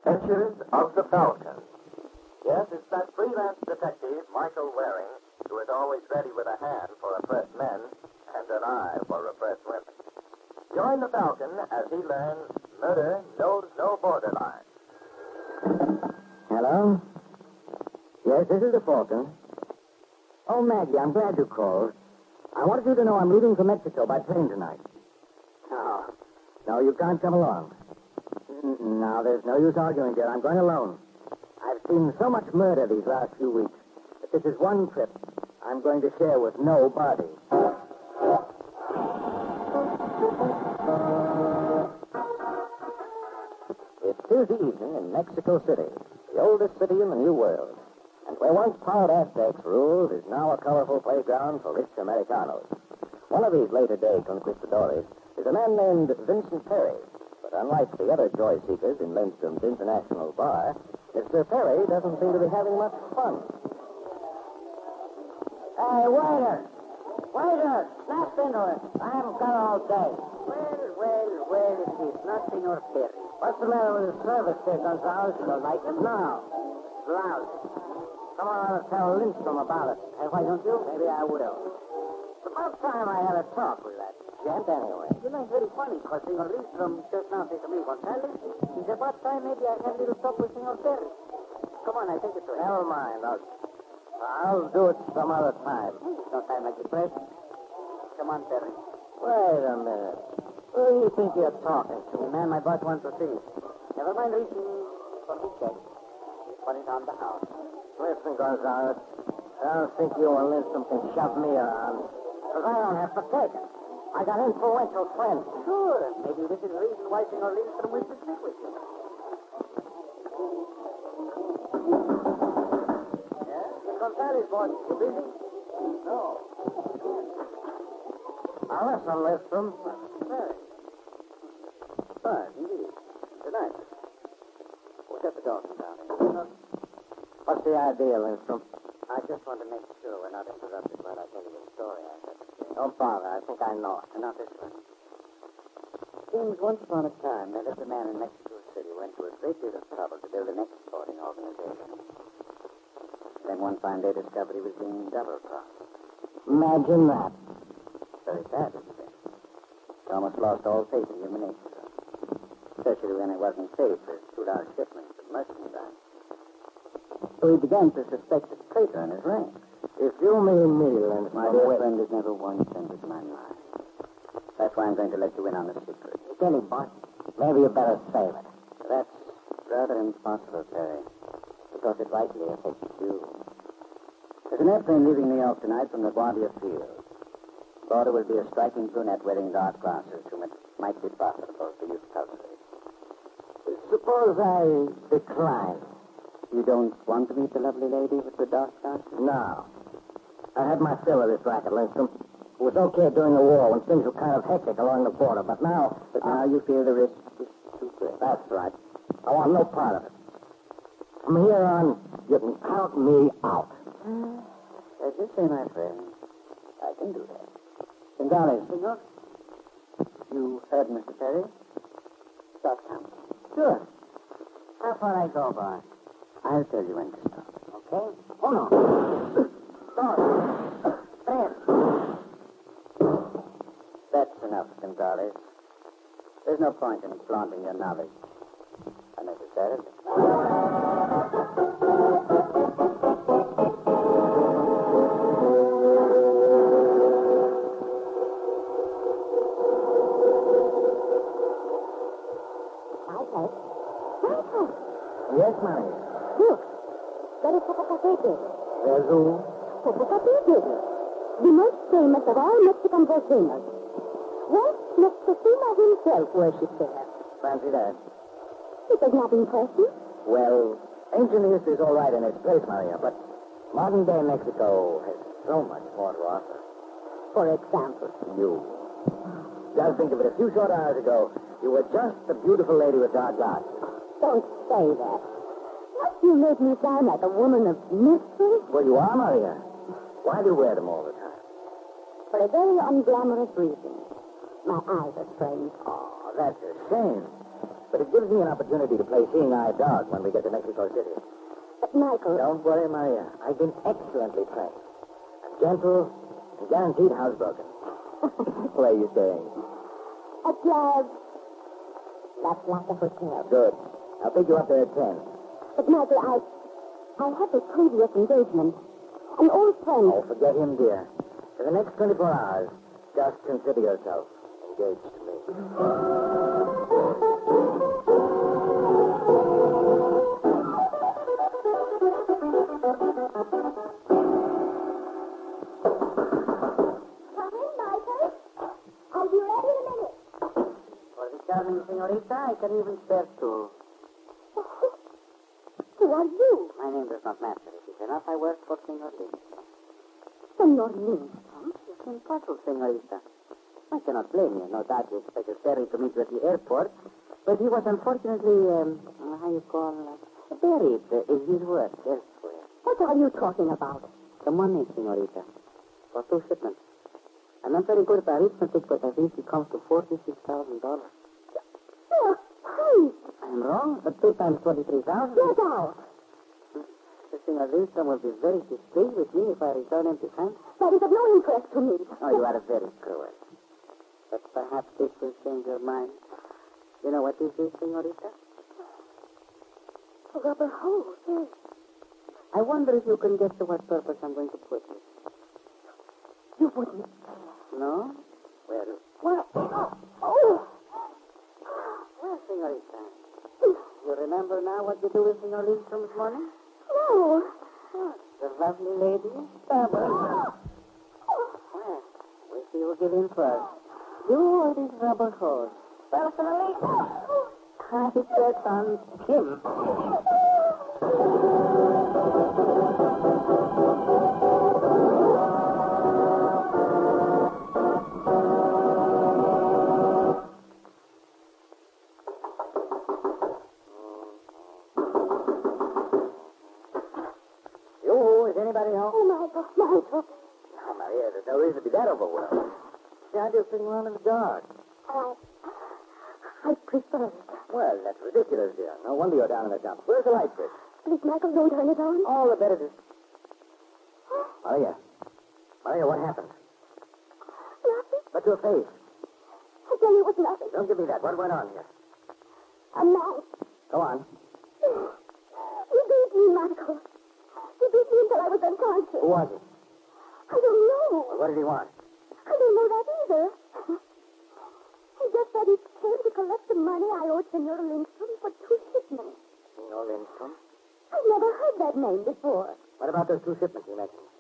Adventures of the Falcon. Yes, it's that freelance detective, Michael Waring, who is always ready with a hand for oppressed men and an eye for oppressed women. Join the Falcon as he learns murder knows no borderline. Hello? Yes, this is the Falcon. Oh, Maggie, I'm glad you called. I wanted you to know I'm leaving for Mexico by train tonight. No, you can't come along. No, there's no use arguing, dear. I'm going alone. I've seen so much murder these last few weeks that this is one trip I'm going to share with nobody. It's Tuesday evening in Mexico City, the oldest city in the New World. And where once proud Aztecs ruled is now a colorful playground for rich Americanos. One of these later-day conquistadores is a man named Vincent Perry. But unlike the other joy seekers in Lindstrom's International Bar, Mr. Perry doesn't seem to be having much fun. Hey, waiter! Waiter! Snap into it. I haven't got all day. Well, it is not Senor Perry. What's the matter with the service here, Gonzalez? You don't like it? No. It's lousy. Someone ought to tell Lindstrom about it. Hey, why don't you? Maybe I will. It's about time I had a talk with that gent anyway. You know, it's very funny, because Senor Lindstrom just now said to me, Gonzalez, it's about time maybe I had a little talk with Senor Perry. Come on, I take it to him. Never mind. I'll do it some other time. No time like the present. Come on, Perry. Wait a minute. Who do you think you're talking to? The man my boss wants to see. Never mind reaching for the check. Put it on the house. Listen, Gonzalez, I don't think you and Lindstrom can shove me around. Because I don't have to take it. I got influential friends. Sure. Maybe this is the reason why Senor Lindstrom wishes to speak with you. Yeah? Gonzalez, boss, you busy? No. Now listen, Lindstrom. Very. Fine, indeed. Good night. We'll shut the door, Gonzalez. What's the idea, Lindstrom? I just want to make sure we're not interrupted while I tell you the story I had to say. Don't bother. I think I know it. Not this one. Seems once upon a time there lived a man in Mexico City who went to a great deal of trouble to build an exporting organization. Then one fine day discovered he was being double-crossed. Imagine that. Very sad, isn't it? He almost lost all faith in human nature. Especially when it wasn't safe for $2 shipments of merchandise. So he began to suspect a traitor in his ranks. If you mean me, Lindstrom... My dear friend has never once entered my mind. That's why I'm going to let you in on the secret. Tell him, boss. Maybe you better save it. That's rather impossible, Perry. Because it likely affects you. There's an airplane leaving New York tonight from LaGuardia Field. Thought it would be a striking brunette wearing dark glasses whom it might be profitable for you to cultivate. Suppose I decline. You don't want to meet the lovely lady with the dark glasses? No. I had my fill of this racket, Lindstrom. It was okay during the war when things were kind of hectic along the border, but now... now you feel the risk is too great. That's right. I want no part of it. From here on, you can count me out. As you say, my friend, I can do that. Gonzalez, senor? You heard Mr. Perry? Stop counting. Sure. How far I go, boss? I'll tell you when to stop. Okay? Uno. Dos. Tres. That's enough, Gonzalez. There's no point in flaunting your knowledge. Unnecessarily. Yes, Maria. Look, that is Popocatépetl. There's who? Popocatépetl, the most famous of all Mexican volcanoes. Once Moctezuma himself worshipped there. Fancy that. It does not impress you? Well, ancient history is all right in its place, Maria, but modern-day Mexico has so much more to offer. For example? You. Just think of it. A few short hours ago, you were just the beautiful lady with dark glasses. Don't say that. Don't you make me sound like a woman of mystery? Well, you are, Maria. Why do you wear them all the time? For a very unglamorous reason. My eyes are strained. Oh, that's a shame. But it gives me an opportunity to play seeing-eye dog when we get to Mexico City. But, Michael... Don't worry, Maria. I've been excellently trained. I'm gentle and guaranteed housebroken. Where are you staying? At La Plata Hotel. Good. I'll pick you up there at 10. But, Michael, I have a previous engagement. An old friend. Oh, forget him, dear. For the next 24 hours, just consider yourself engaged to me. Come in, Michael. I'll be ready in a minute. For the charming senorita, I can even spare two. Who are you? My name does not matter. It is enough I work for Senor Lindstrom. Senor Lindstrom? You seem puzzled, senorita. I cannot blame you. No doubt you expected Terry to meet you at the airport, but he was unfortunately, buried in his work elsewhere. What are you talking about? The money, senorita, for 2 shipments. I'm not very good at arithmetic, but I think it comes to $46,000. Oh, please. I'm wrong, but 2 times 23,000. Get out. The Senor Lindstrom will be very displeased with me if I return empty-handed. That is of no interest to me. Oh, you are very cruel. But perhaps this will change your mind. You know what this is, senorita? A rubber hose, yes. I wonder if you can guess to what purpose I'm going to put it. You wouldn't. No? Well, Oh. well, senorita. You remember now what you do with Senor Lindstrom this morning? No. Oh, the lovely lady. Well, we'll see who will give in first. You or this rubber hose? Personally, I bet on him. Is anybody home? Oh, Michael. Oh, Maria, there's no reason to be that overwhelmed. You're just sitting around in the dark. I prefer it. Well, that's ridiculous, dear. No wonder you're down in the dumps. Where's the light switch? Please, Michael, don't turn it on. All the better to... Maria, what happened? Nothing. But your face. I tell you it was nothing. Don't give me that. What went on here? A man. Go on. You beat me, Michael. You beat me until I was unconscious. Who was it? I don't know. Well, what did he want? I don't know that either. He just said he came to collect the money I owed Senor Lindstrom for 2 shipments. Senor Lindstrom? I've never heard that name before. What about those 2 shipments you mentioned?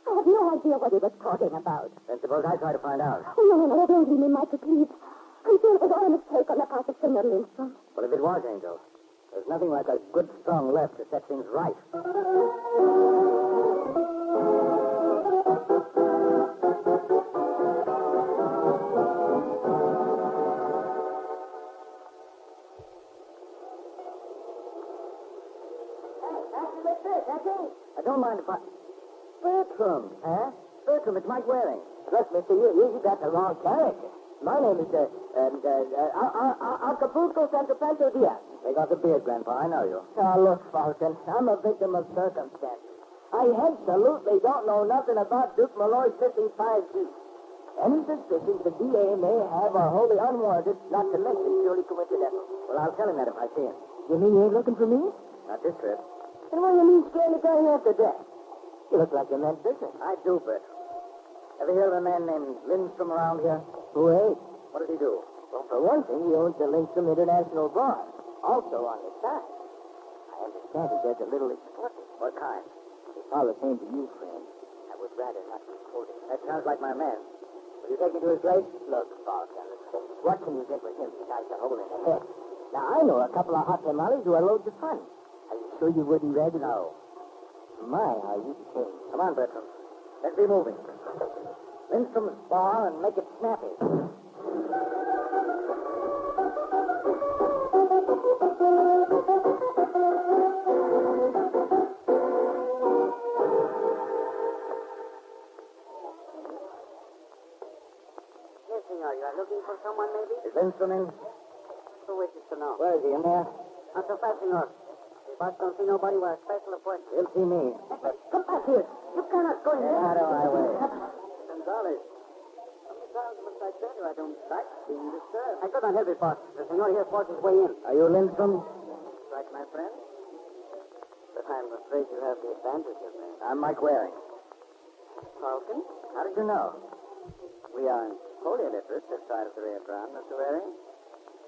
I have no idea what he was talking about. Then suppose I try to find out. Oh, no, don't leave me, Michael, please. I'm sure it was all a mistake on the part of Senor Lindstrom. Well, if it was, Angel, there's nothing like a good, strong left to set things right. I don't mind if I... Bertram, huh? Bertram, it's Mike Waring. Look, mister, you got the wrong character. My name is, Acapulco Santa Pancho Diaz. Take off the beard, Grandpa. I know you. Oh, look, Falcon, I'm a victim of circumstances. I absolutely don't know nothing about Duke Malloy's missing 5 Gs. Any suspicions the DA may have are wholly unwarranted, not to mention purely coincidental. Well, I'll tell him that if I see him. You mean you ain't looking for me? Not this trip. Then what do you mean scaring the guy after that? You look like you meant business. I do, Bertram. Ever hear of a man named Lindstrom around here? Who ain't? What does he do? Well, for one thing, he owns the Lindstrom International Bar. Also on the side. I understand he does a little exporting. What kind? If all the same to you, friend, I would rather not report it. That sounds like my man. Will you take me to his place? Look, Falcon, what can you get with him besides a hole in the head? Now, I know a couple of hot tamales who are loads of fun. Are you sure you wouldn't rather? No. My, how you behave. Come on, Bertram. Let's be moving. Lindstrom's bar and make it snappy. Yes, senor. You are looking for someone, maybe? Is Lindstrom in? Who wishes to know. Where is he, in there? Not so fast, senor. The boss don't see nobody with a special appointment. He'll see me. Come back here. You cannot go in there. Out of my way. Gonzalez. How many times must I tell you I don't like being disturbed? I could not help it, boss. The senor here forced his way in. Are you Lindstrom? Right, my friend? But I'm afraid you have the advantage of me. I'm Mike Waring. Falcon? How did you know? We aren't wholly illiterate this side of the Rio Grande, Mr. Waring.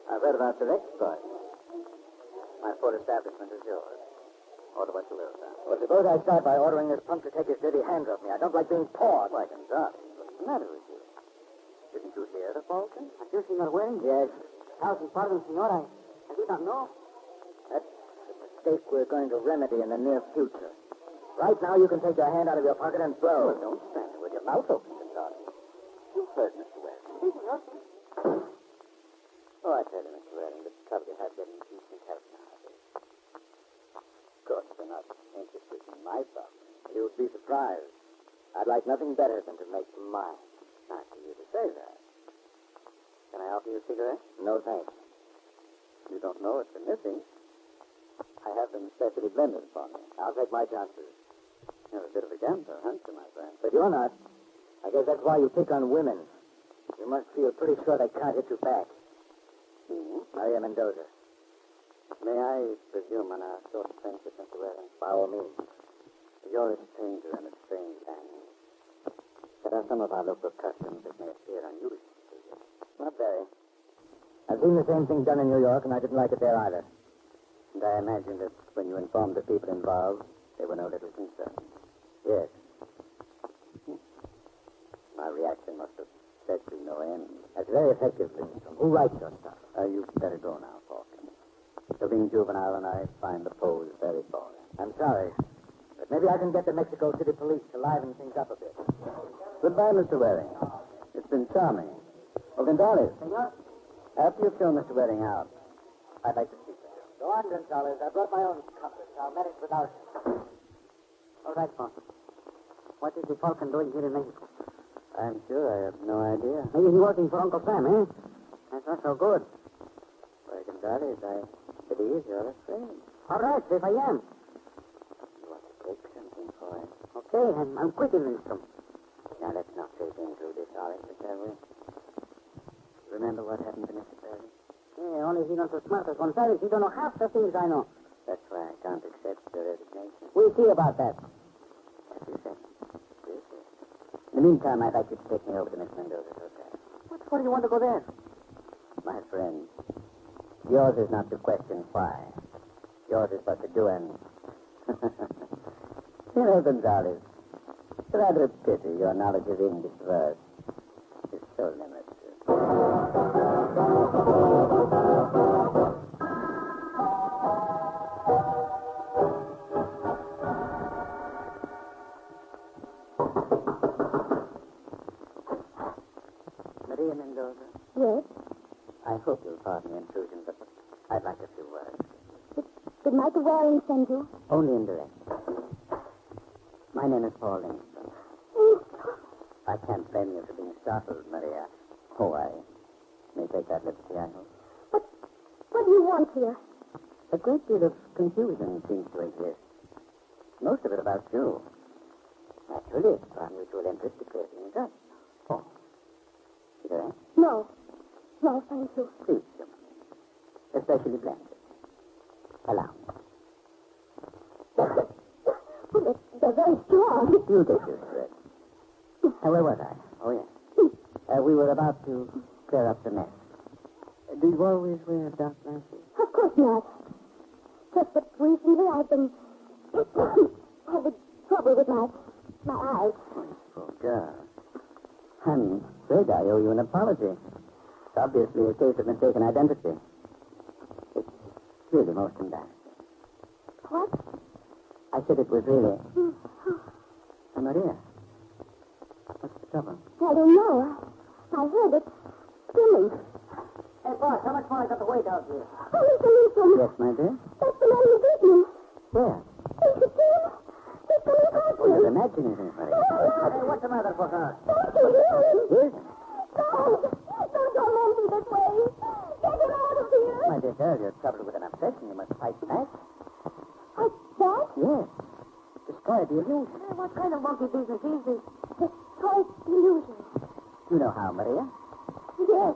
I've heard about your exploits. My full establishment is yours. Order what you will, sir. Well, suppose I start by ordering this punk to take his dirty hands off me. I don't like being pawed. Why, Gonzalez, what's the matter with you? Didn't you hear the Falcon? Are you, Senor Waring? Yes. Thousand pardons, senor. I did not know. That's a mistake we're going to remedy in the near future. Right now, you can take your hand out of your pocket and throw. Well, don't stand there with your mouth open, Gonzalez. You heard Mr. Waring. Yes, senor. Oh, I tell you, Mr. Waring, the trouble you have getting decent help nowadays. Of course, you're not interested in my problem. You'd be surprised. I'd like nothing better than to make mine. Nice of you to say that. Can I offer you a cigarette? No, thanks. You don't know what you're missing. I have them specially blended for me. I'll take my chances. You're a bit of a gambler, aren't you, my friend? But you're not. I guess that's why you pick on women. You must feel pretty sure they can't hit you back. Mm-hmm. Maria Mendoza. May I presume on a short friendship, Mr. Waring? By all means. You're a stranger in a strange land. There are some of our local customs that may appear unusual to you. Not very. I've seen the same thing done in New York, and I didn't like it there either. And I imagine that when you informed the people involved, they were no little concerned. Yes. My reaction must have set you no end. That's very effective, Lindstrom. Who writes your stuff? You'd better go now, Falcon. You're being juvenile, and I find the pose very boring. I'm sorry. But maybe I can get the Mexico City police to liven things up a bit. Goodbye, Mr. Waring. It's been charming. Oh, Gonzalez. Senor? After you've shown Mr. Waring out, I'd like to speak with you. Go on, Gonzalez. I brought my own compass. I'll manage without you. All right, Falcon. What is the Falcon doing here in Mexico? I'm sure I have no idea. Maybe he's working for Uncle Sam, eh? That's not so good. Why, Gonzalez, I believe you're afraid. All right, if I am. You want to take something for it. Okay, I'm quitting Lindstrom. Now, let's not take into this, Alex, shall we? Remember what happened to Mr. Perry? Yeah, only he's not so smart as Gonzalez. He don't know half the things I know. That's why I can't accept your resignation. We'll see about that. As you said. We'll see. In the meantime, I'd like you to take me over to Miss Mendoza's hotel. What for do you want to go there? My friend, yours is not to question why. Yours is but to do and... You know, Gonzalez, it's rather a pity your knowledge of English verse is so limited. Maria Mendoza, Yes? I hope you'll pardon the intrusion, but I'd like a few words. Did Michael Waring send you? Only indirect. My name is Paul Lindstrom. I can't blame you for being startled, Maria. Oh, I may take that liberty, I hope. What do you want here? A great deal of confusion seems to exist. Most of it about you. Naturally, it's our mutual interest to clear things up. Oh. Cigarette? No. No, thank you. Please, Jim. Especially blended. Allow me. Oh, they're very strong. You get used to it. Where was I? Oh, yes. We were about to clear up the mess. Do you always wear dark glasses? Of course not. Just that recently I've been having trouble with my eyes. Oh, you poor girl. I'm afraid I owe you an apology. It's obviously a case of mistaken identity. It's really most embarrassing. What? I said it was really... Maria, what's the trouble? I don't know. I heard it screaming. Hey, boss, how much more I got to wait out here? Oh, Mr. Lindstrom. Yes, my dear? That's the man who beat me. Where? Don't you see him? He's coming past Oh, me. you're imagining things, Maria. Hey, what's the matter for her? Don't you hear him? Yes? Don't torment me this way. Get him out of here. My dear girl, you're Yes. Destroyed the illusion. What kind of monkey business is this? Destroyed illusion. You know how, Maria? Yes.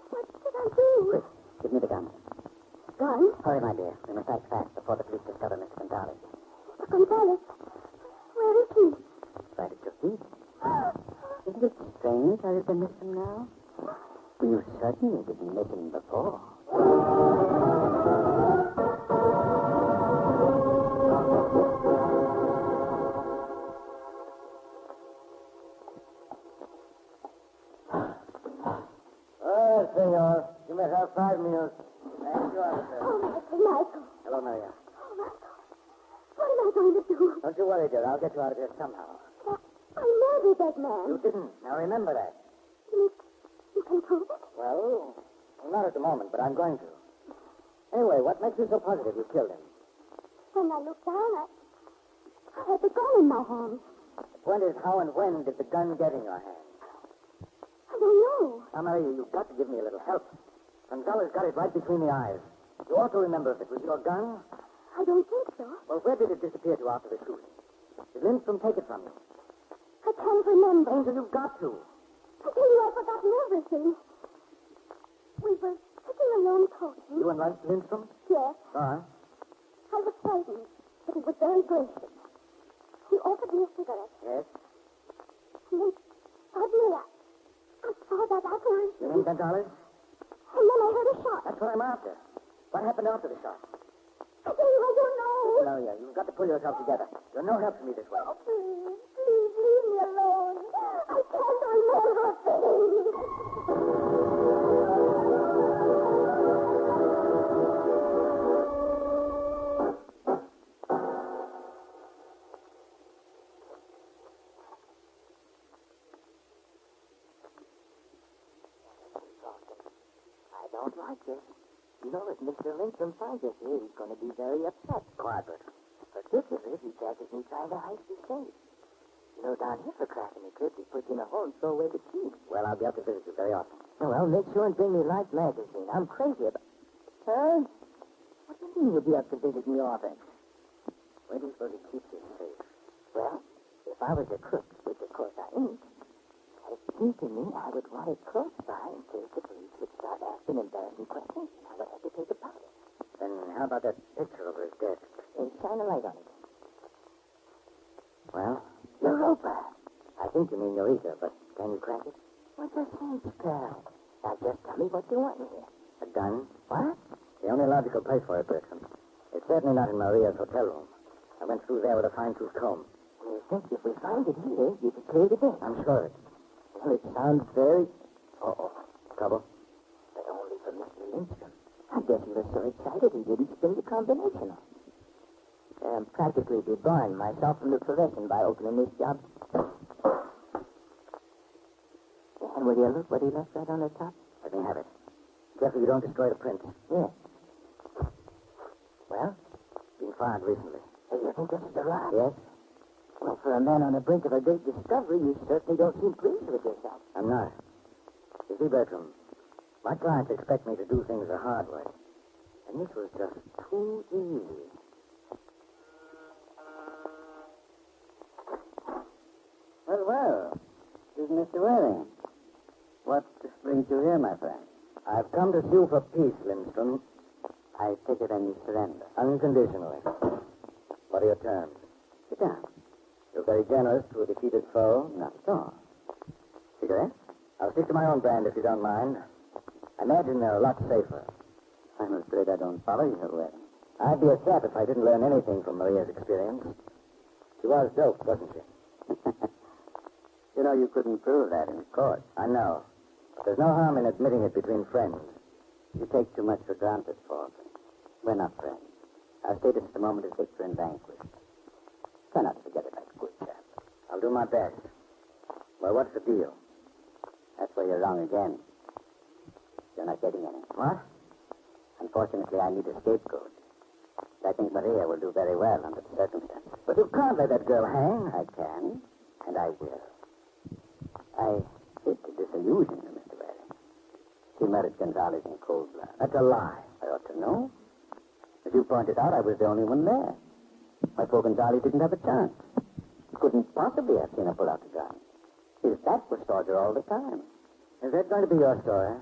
What did I do? Quick, give me the gun. Gun? Hurry, my dear. We must act fast before the police discover Mr. Gonzalez. Mr. Gonzalez. Where is he? Right at your feet. Isn't it strange how you can miss him now? Well, you certainly didn't miss him before. Senor. You may have 5 minutes. Thank you, officer. Oh, Michael. Hello, Maria. Oh, Michael. What am I going to do? Don't you worry, dear. I'll get you out of here somehow. I murdered that man. You didn't. Now remember that. You can prove it? Well, not at the moment, but I'm going to. Anyway, what makes you so positive you killed him? When I looked down, I had the gun in my hand. The point is, how and when did the gun get in your hand? I don't know. Now, Maria, you've got to give me a little help. Gonzalez got it right between the eyes. You ought to remember if it was your gun. I don't think so. Well, where did it disappear to after the shooting? Did Lindstrom take it from you? I can't remember. Angel, you've got to. I tell you, I've forgotten everything. We were sitting alone talking. You and Lindstrom? Yes. Go on. I was frightened, but he was very gracious. He offered me a cigarette. Yes? And then suddenly I saw that other. You mean Gonzalez? And then I heard a shot. That's what I'm after. What happened after the shot? I tell you, I don't know. Maria, you've got to pull yourself together. You're no help to me this way. Oh, please leave me alone. I can't remember a thing. I don't like this. You know, if Mr. Lindstrom finds us here, he's going to be very upset. Quiet. Particularly if he catches me trying to heist his safe. You know, down here for cracking the crypt, he puts in a hole and throw away the key. Well, I'll be up to visit you very often. Oh, well, make sure and bring me Life magazine. I'm crazy about... Huh? What do you mean you'll be up to visit me often? Where do you suppose he keeps his safe? Well, if I was a crook, which of course I ain't, it seemed to me I would want it close by in case the police would start asking embarrassing questions. I would have to take a part. Then how about that picture over his desk? Shine a light on it. Well, Europa. I think you mean Eureka, but can you crack it? What's your sense, pal? Now just tell me what you want in here. A gun? What? The only logical place for it, Bertram. It's certainly not in Maria's hotel room. I went through there with a fine-tooth comb. You think if we find it here, you could clear the thing? I'm sure of it. Well, it sounds very... Uh-oh. Trouble? But only for Mr. Lindstrom. I guess he was so excited he didn't spin the combination on. I'm practically debarring myself from the profession by opening this job. And will you look what he left right on the top? Let me have it. Careful you don't destroy the print. Yes. Well? Been found recently. Hey, you think this is a lie? Yes. Well, for a man on the brink of a great discovery, you certainly don't seem pleased with yourself. I'm not. You see, Bertram, my clients expect me to do things the hard way. And this was just too easy. Well. This is Mr. Waring. What brings you here, my friend? I've come to sue for peace, Lindstrom. I take it and you surrender. Unconditionally. What are your terms? Sit down. You're very generous to a defeated foe. Not at all. Cigarette? I'll stick to my own brand if you don't mind. I imagine they're a lot safer. I'm afraid I don't follow you, Waring. I'd be a sap if I didn't learn anything from Maria's experience. She was doped, wasn't she? You know, you couldn't prove that in court. I know. But there's no harm in admitting it between friends. You take too much for granted, Falcon. We're not friends. Our status at the moment is victor and vanquished. Try not to forget it, like a good chap. I'll do my best. Well, what's the deal? That's where you're wrong again. You're not getting any. What? Unfortunately, I need a scapegoat. I think Maria will do very well under the circumstances. But you can't let that girl hang. I can, and I will. I hate to disillusion you, Mr. Waring. She murdered Gonzalez in cold blood. That's a lie. I ought to know. As you pointed out, I was the only one there. My poor Gonzales didn't have a chance. Couldn't possibly have seen her pull out the gun. His back was toward her all the time. Is that going to be your story?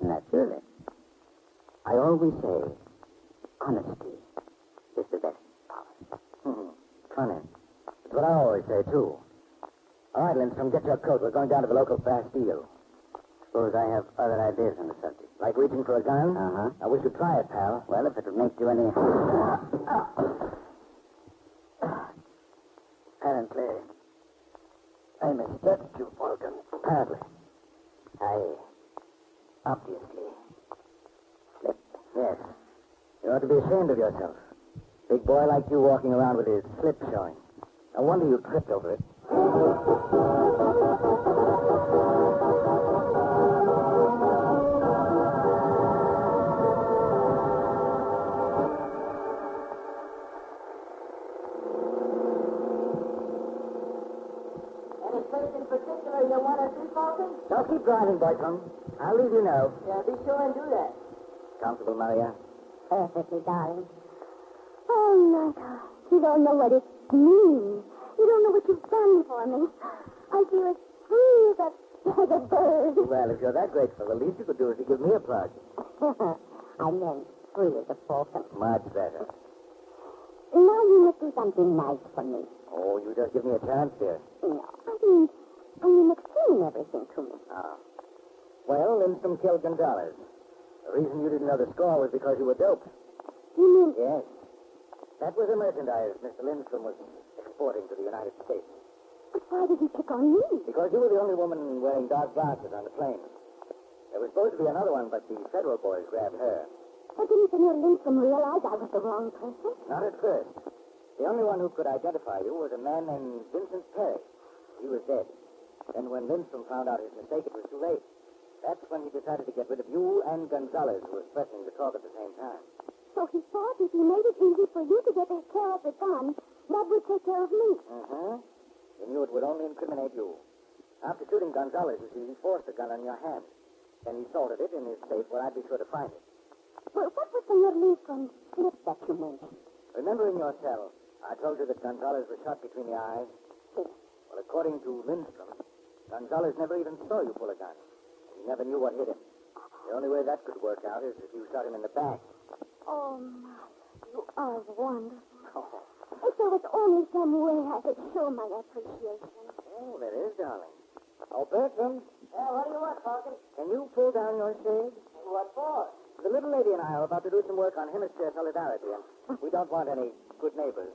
Naturally. I always say, honesty is the best policy. Funny. That's what I always say, too. All right, Lindstrom, get your coat. We're going down to the local Bastille. Suppose I have other ideas on the subject. Like reaching for a gun? Uh-huh. I wish you'd try it, pal. Well, if it would make you any... Apparently, I misjudged you, Falcon. Apparently. I obviously slipped. Yes. You ought to be ashamed of yourself. Big boy like you walking around with his slip showing. No wonder you tripped over it. Any place in particular you want to see, Falcon? Don't keep driving, Bertram. I'll leave you know. Yeah, be sure and do that. Comfortable, Maria? Perfectly, darling. Oh, Michael, you don't know what it means. You don't know what you've done for me. I feel as free as a bird. Well, if you're that grateful, the least you could do is to give me a plug. I meant free as a falcon. Much better. Now you must do something nice for me. Oh, you just give me a chance, dear. No, I mean explain everything to me. Well, Lindstrom killed Gonzales. The reason you didn't know the score was because you were doped. You mean... Yes. That was the merchandise Mr. Lindstrom was exporting to the United States. But why did he pick on me? Because you were the only woman wearing dark glasses on the plane. There was supposed to be another one, but the federal boys grabbed her. But didn't Senor Lindstrom realize I was the wrong person? Not at first. The only one who could identify you was a man named Vincent Perry. He was dead. Then when Lindstrom found out his mistake, it was too late. That's when he decided to get rid of you and Gonzales, who was threatening to talk at the same time. So he thought if he made it easy for you to get care of the gun, that would take care of me. He knew it would only incriminate you. After shooting Gonzales, you see, he forced the gun on your hand. Then he salted it in his safe where I'd be sure to find it. Well, what was Senor Lindstrom's slip that you mentioned? Remember in your cell, I told you that Gonzales was shot between the eyes? Yes. Well, according to Lindstrom, Gonzales never even saw you pull a gun. He never knew what hit him. The only way that could work out is if you shot him in the back. Oh, my, you are wonderful. Oh, If there was only some way I could show my appreciation. there is, darling. Oh, Bertram. Yeah, what do you want, Falcon? Can you pull down your shade? What for? The little lady and I are about to do some work on hemisphere solidarity, and we don't want any good neighbors.